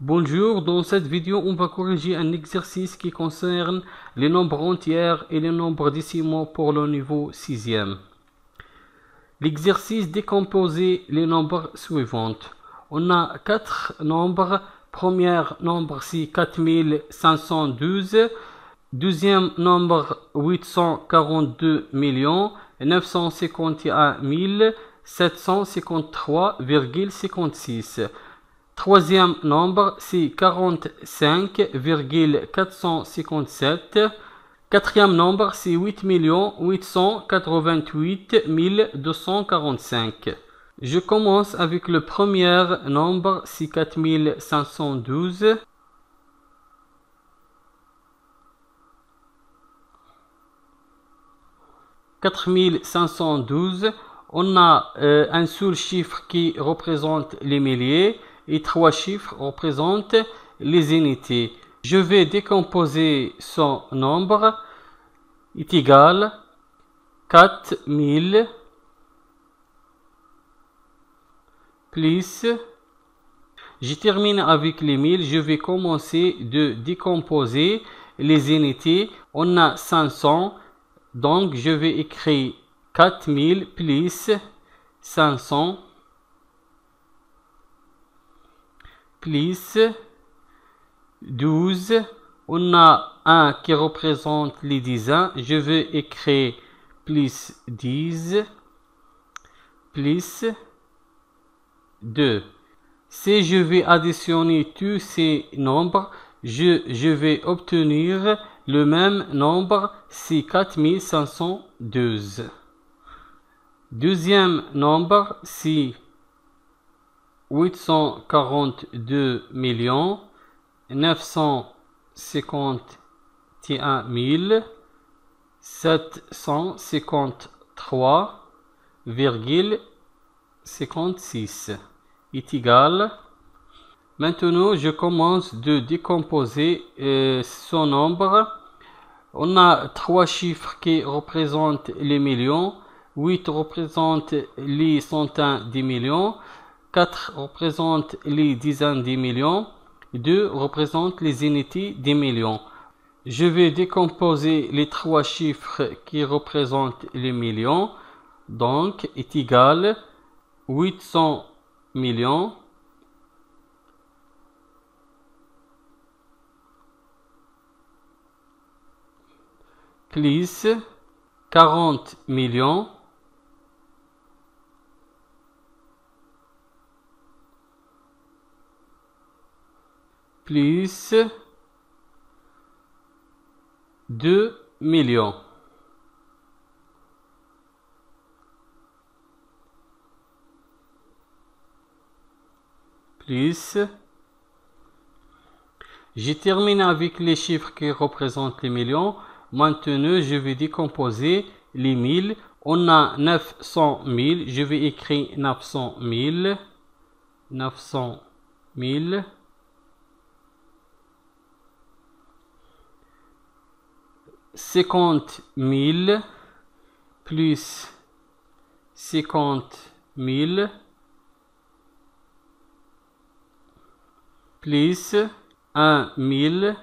Bonjour, dans cette vidéo, on va corriger un exercice qui concerne les nombres entiers et les nombres décimaux pour le niveau 6e. L'exercice décomposer les nombres suivants. On a 4 nombres. Premier nombre, c'est 4512. Deuxième nombre, 842 951 753,56. Troisième nombre, c'est 45,457. Quatrième nombre, c'est 8 888 245. Je commence avec le premier nombre, c'est 4512. On a un seul chiffre qui représente les milliers et 3 chiffres représentent les unités. Je vais décomposer son nombre est égal 4000 plus, je termine avec les 1000, je vais commencer de décomposer les unités. On a 500, donc je vais écrire 4000 plus 500 plus 12. On a 1 qui représente les dizaines. Je vais écrire plus 10 plus 2. Si je vais additionner tous ces nombres, je vais obtenir le même nombre, c'est 4512. Deuxième nombre, c'est 842 951 753,56 est égal. Maintenant, je commence de décomposer son nombre. On a 3 chiffres qui représentent les millions, 8 représentent les centaines de millions, 4 représentent les dizaines de millions, 2 représentent les unités des millions. Je vais décomposer les 3 chiffres qui représentent les millions, donc est égal 800 millions plus 40 millions plus 2 millions. Plus. J'ai terminé avec les chiffres qui représentent les millions. Maintenant, je vais décomposer les 1000. On a 900 000. Je vais écrire 900 000. 900 000. 50 000 plus 50 000 plus 1 000.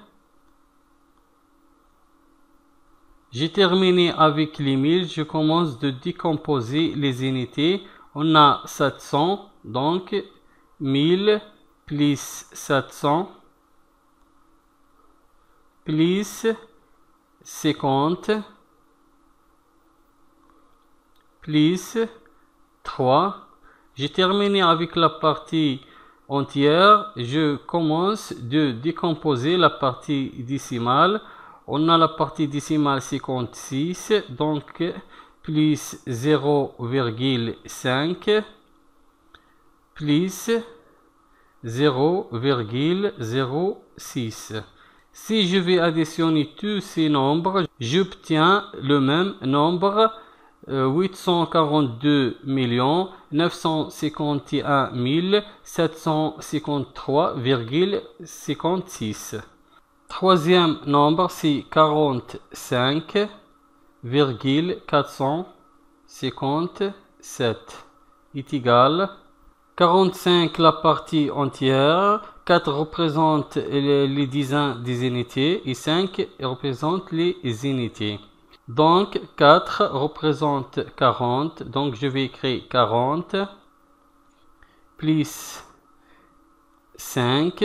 J'ai terminé avec les 1000. Je commence de décomposer les unités. On a 700, donc 1000 plus 700 plus 50 plus 3. J'ai terminé avec la partie entière. Je commence de décomposer la partie décimale. On a la partie décimale 56, donc plus 0,5 plus 0,06. Si je vais additionner tous ces nombres, j'obtiens le même nombre, 842 951 753,56. Troisième nombre, c'est 45,457 est égal 45 la partie entière, 4 représente les dizaines des unités et 5 représente les unités. Donc 4 représente 40, donc je vais écrire 40 plus 5.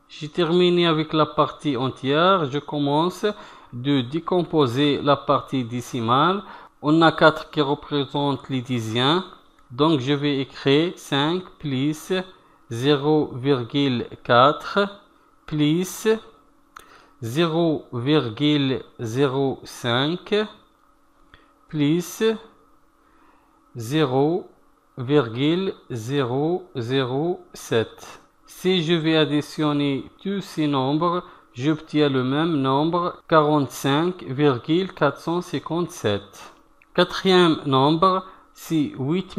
J'ai terminé avec la partie entière, je commence de décomposer la partie décimale. On a 4 qui représentent les dixièmes. Donc je vais écrire 5 plus 0,4 plus 0,05 plus 0,007. Si je vais additionner tous ces nombres, j'obtiens le même nombre, 45,457. Quatrième nombre, c'est 8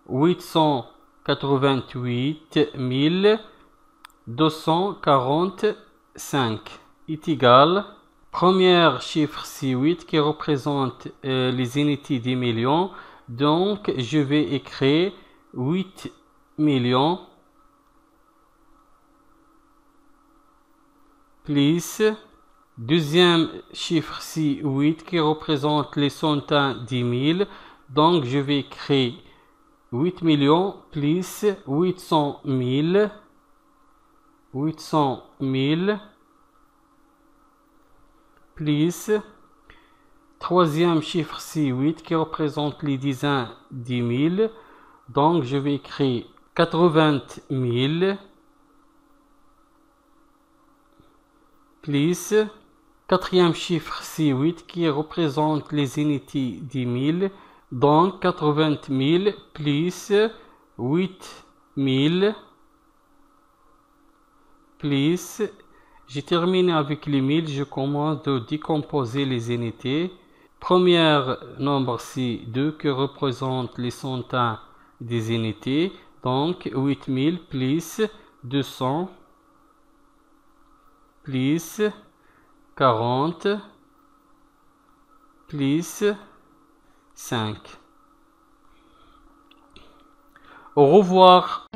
888 245 est égal. Premier chiffre, c'est 8 qui représente les unités des millions. Donc, je vais écrire 8 millions plus. Deuxième chiffre, c'est 8 qui représente les centaines des mille. Donc, je vais écrire 8 millions plus 800 000. 800 000 plus. Troisième chiffre, c'est 8 qui représente les dizaines des mille. Donc, je vais écrire 80 000 plus. Quatrième chiffre, c'est 8 qui représente les unités des mille. Donc, 80 000 plus 8 000 plus. J'ai terminé avec les 1000. Je commence de décomposer les unités. Premier nombre, c'est 2 qui représente les centaines des unités. Donc, 8000 plus 200 plus 40 plus 5. Au revoir.